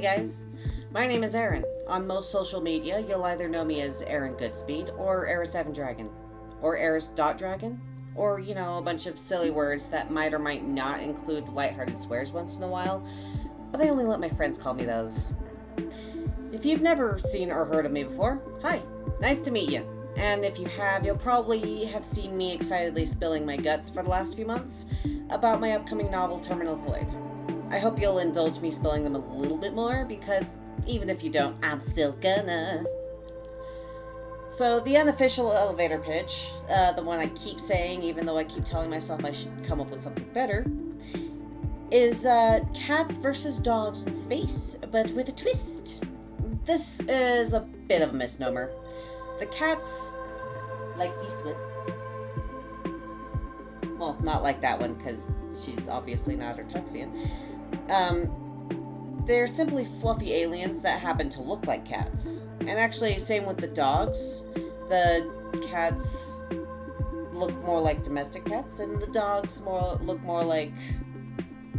guys, my name is Erin. On most social media, you'll either know me as Erin Goodspeed, or Eris7Dragon, or Eris.Dragon, or, a bunch of silly words that might or might not include lighthearted swears once in a while, but I only let my friends call me those. If you've never seen or heard of me before, hi, nice to meet you. And if you have, you'll probably have seen me excitedly spilling my guts for the last few months about my upcoming novel, Terminal Void. I hope you'll indulge me spilling them a little bit more, because even if you don't, I'm still gonna. So the unofficial elevator pitch, the one I keep saying even though I keep telling myself I should come up with something better, is cats versus dogs in space, but with a twist. This is a bit of a misnomer. The cats, like this one, well, not like that one, because she's obviously not Hertzian. They're simply fluffy aliens that happen to look like cats. And actually, same with the dogs. The cats look more like domestic cats, and the dogs look more like,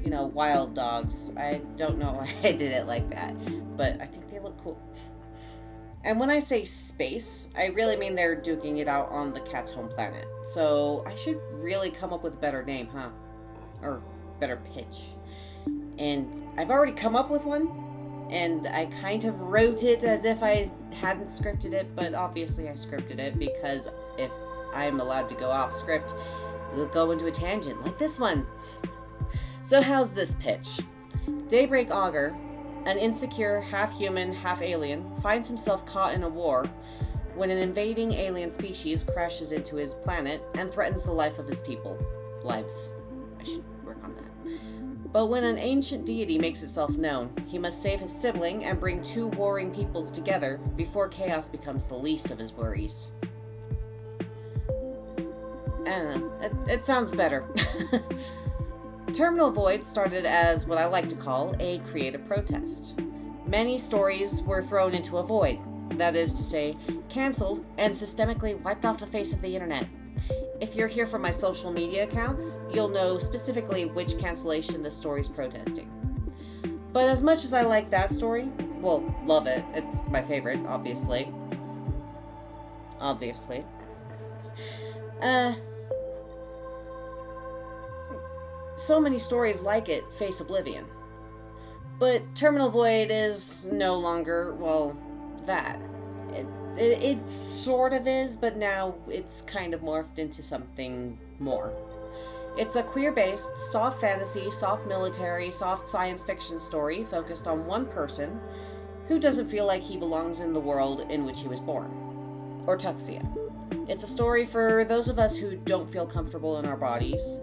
wild dogs. I don't know why I did it like that, but I think they look cool. And when I say space, I really mean they're duking it out on the cat's home planet. So I should really come up with a better name, huh? Or better pitch. And I've already come up with one, and I kind of wrote it as if I hadn't scripted it, but obviously I scripted it, because if I'm allowed to go off script, we'll go into a tangent like this one. So how's this pitch? Daybreak Augur, an insecure, half-human, half-alien, finds himself caught in a war when an invading alien species crashes into his planet and threatens the life of his people. Lives. I should work on that. But when an ancient deity makes itself known, he must save his sibling and bring two warring peoples together before chaos becomes the least of his worries. I don't know. It sounds better. Terminal Void started as what I like to call a creative protest. Many stories were thrown into a void, that is to say, cancelled and systemically wiped off the face of the internet. If you're here from my social media accounts, you'll know specifically which cancellation this story's protesting. But as much as I like that story, well, love it, it's my favorite, obviously. So many stories like it face oblivion. But Terminal Void is no longer, well, that. It sort of is, but now it's kind of morphed into something more. It's a queer-based, soft fantasy, soft military, soft science fiction story focused on one person who doesn't feel like he belongs in the world in which he was born. Ortuxia. It's a story for those of us who don't feel comfortable in our bodies,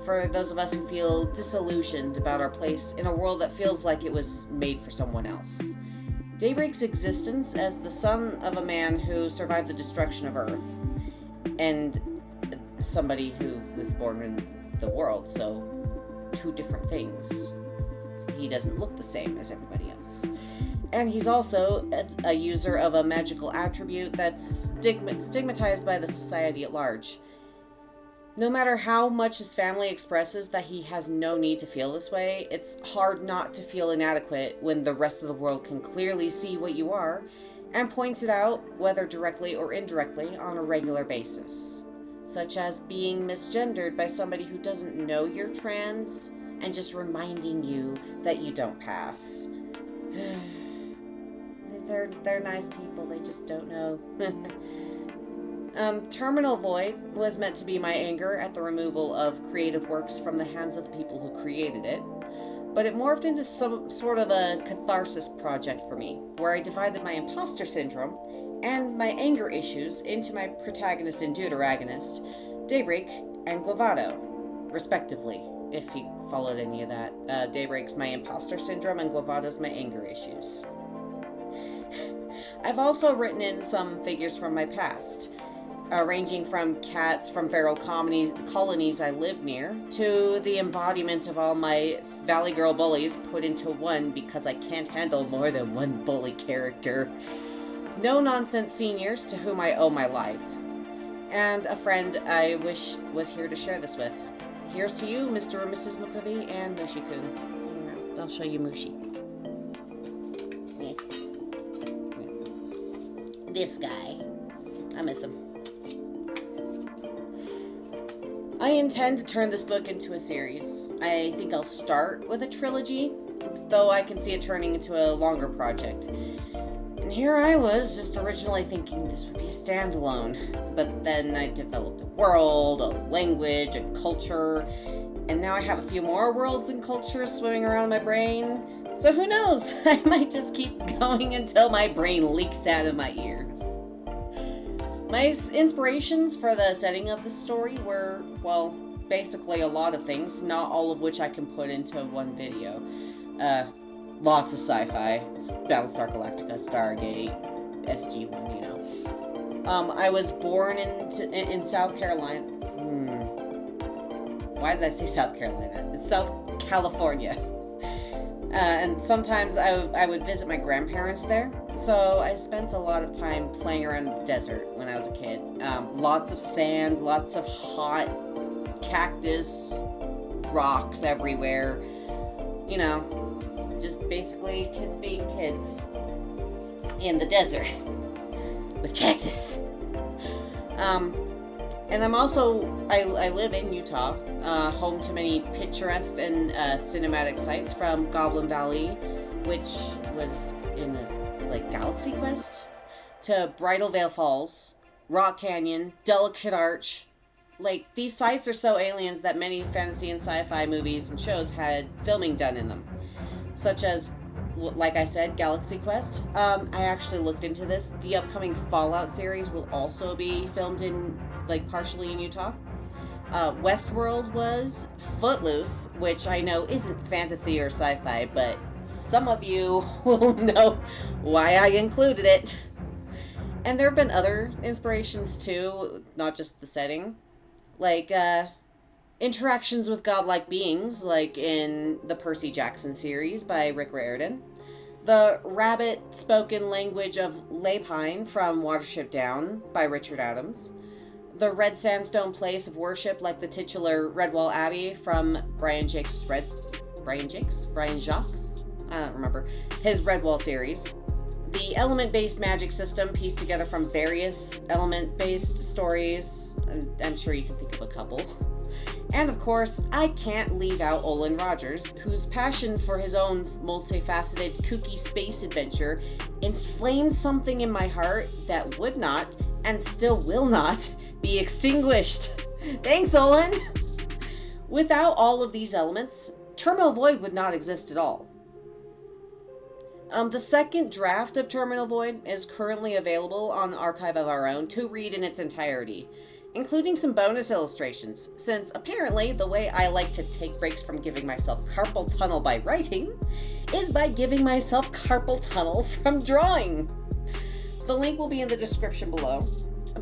for those of us who feel disillusioned about our place in a world that feels like it was made for someone else. Daybreak's existence as the son of a man who survived the destruction of Earth, and somebody who was born in the world, so two different things. He doesn't look the same as everybody else. And he's also a user of a magical attribute that's stigmatized by the society at large. No matter how much his family expresses that he has no need to feel this way, it's hard not to feel inadequate when the rest of the world can clearly see what you are and points it out, whether directly or indirectly, on a regular basis. Such as being misgendered by somebody who doesn't know you're trans and just reminding you that you don't pass. They're nice people, they just don't know. Terminal Void was meant to be my anger at the removal of creative works from the hands of the people who created it, but it morphed into some sort of a catharsis project for me, where I divided my imposter syndrome and my anger issues into my protagonist and deuteragonist, Daybreak and Guavado, respectively, if you followed any of that. Daybreak's my imposter syndrome and Guavado's my anger issues. I've also written in some figures from my past, ranging from cats from feral colonies I live near, to the embodiment of all my Valley Girl bullies put into one because I can't handle more than one bully character. No-nonsense seniors to whom I owe my life. And a friend I wish was here to share this with. Here's to you, Mr. and Mrs. Mukavi and Mushi-kun. I'll show you Mushi. this guy. I miss him. I intend to turn this book into a series. I think I'll start with a trilogy, though I can see it turning into a longer project. And here I was, just originally thinking this would be a standalone, but then I developed a world, a language, a culture, and now I have a few more worlds and cultures swimming around my brain. So who knows? I might just keep going until my brain leaks out of my ears. My inspirations for the setting of the story were, well, basically a lot of things, not all of which I can put into one video. Lots of sci-fi, Battlestar Galactica, Stargate, SG-1, you know. I was born in South Carolina. Why did I say South Carolina? It's South California. And sometimes I would visit my grandparents there. So I spent a lot of time playing around in the desert when I was a kid. Lots of sand, lots of hot cactus, rocks everywhere. You know, just basically kids being kids in the desert with cactus. And I'm also, I live in Utah, home to many picturesque and cinematic sites, from Goblin Valley, which was in Galaxy Quest, to Bridal Veil Falls, Rock Canyon, Delicate Arch. These sites are so aliens that many fantasy and sci-fi movies and shows had filming done in them. Such as, like I said, Galaxy Quest. I actually looked into this. The upcoming Fallout series will also be filmed in, partially in Utah. Westworld was Footloose, which I know isn't fantasy or sci-fi, but some of you will know why I included it. And there have been other inspirations too, not just the setting. Interactions with godlike beings, like in the Percy Jackson series by Rick Riordan. The rabbit spoken language of Lapine from Watership Down by Richard Adams. The red sandstone place of worship, like the titular Redwall Abbey from Brian Jacques? I don't remember. His Redwall series. The element-based magic system pieced together from various element-based stories, and I'm sure you can think of a couple. And of course, I can't leave out Olin Rogers, whose passion for his own multifaceted, kooky space adventure inflamed something in my heart that would not, and still will not, be extinguished. Thanks, Olin! Without all of these elements, Terminal Void would not exist at all. The second draft of Terminal Void is currently available on Archive of Our Own to read in its entirety, including some bonus illustrations, since apparently the way I like to take breaks from giving myself carpal tunnel by writing is by giving myself carpal tunnel from drawing. The link will be in the description below.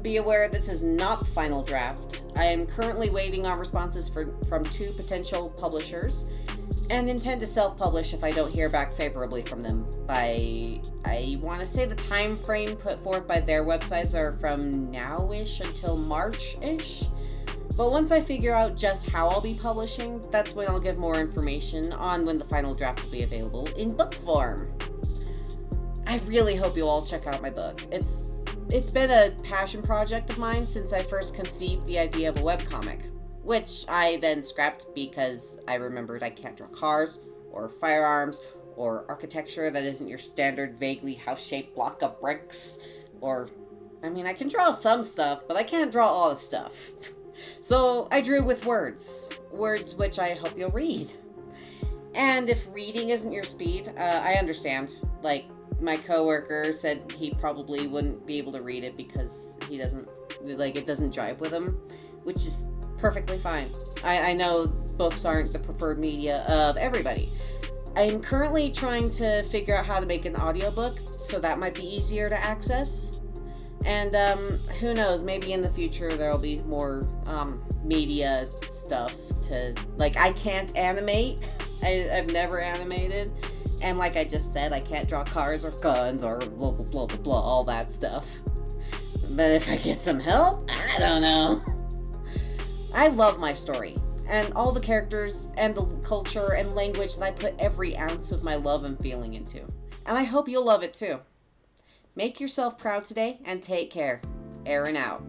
Be aware this is not the final draft. I am currently waiting on responses from 2 potential publishers, and intend to self-publish if I don't hear back favorably from them by, I want to say the time frame put forth by their websites are from now-ish until March-ish. But once I figure out just how I'll be publishing, that's when I'll give more information on when the final draft will be available in book form. I really hope you'll all check out my book. It's been a passion project of mine since I first conceived the idea of a webcomic, which I then scrapped because I remembered I can't draw cars, or firearms, or architecture that isn't your standard vaguely house-shaped block of bricks, I can draw some stuff, but I can't draw all the stuff. So I drew with words which I hope you'll read. And if reading isn't your speed, I understand. My coworker said he probably wouldn't be able to read it because he doesn't, it doesn't jive with him, which is perfectly fine. I know books aren't the preferred media of everybody. I'm currently trying to figure out how to make an audiobook, so that might be easier to access. And who knows, maybe in the future there'll be more media stuff to, I can't animate. I've never animated. And like I just said, I can't draw cars or guns or blah, blah, blah, blah, blah, all that stuff. But if I get some help, I don't know. I love my story, and all the characters, and the culture and language that I put every ounce of my love and feeling into. And I hope you'll love it too. Make yourself proud today and take care. Aaron out.